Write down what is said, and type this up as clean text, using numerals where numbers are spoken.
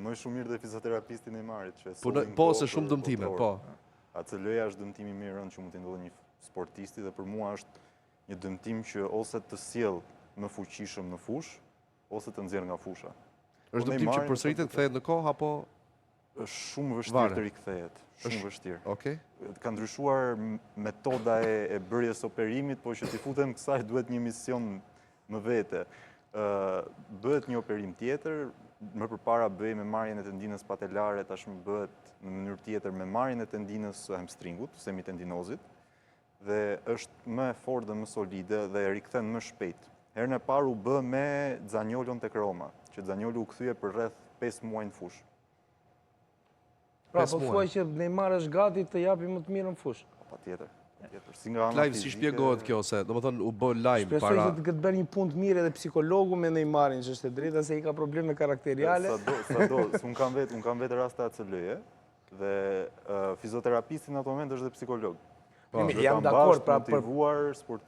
Punoj shumë mirë dhe fizioterapisti Neymarit. Po, se shumë dëmtime, po. ACL-ja është dëmtimi më i rëndë që mund të ndodhë një sportisti dhe për mua është një dëmtim që ose të sjell më fuqishëm në fushë, ose të nxjerr nga fusha. Është dëmtim që përsëritet, kthehet në kohë apo është shumë vështirë të rikthehet, shumë vështirë. Okej. Ka ndryshuar metoda e bërjes operimit, po që t'i futem kësaj duhet një mision më vete. Bëhet një operim tjetër, më përpara bëhej me marrjen e tendinës patelare, tashmë bëhet në mënyrë tjetër me marrjen e tendinës hamstringut, semitendinozit, dhe është më e fortë dhe më solide dhe e rikthen më shpejt. Herën e parë u bë me Zaniolon tek Roma, që Zanioli u kthye për rreth 5 muaj në fushë. Pra, po thuaj që Neymar është gati të japi më të mirë në fushë. Patjetër. Si nga ana fizike. Si shpjegohet kjo se, domethënë u bë lajm para. Shpresoj që të bërë një punë të mirë edhe psikologu me Neymarin, që është e drejta se i ka probleme karakteriale. Sado, unë kam vetë raste ACL-je dhe fizioterapisti në ato moment është dhe psikolog. Jam dakord, pra motivuar sportiv.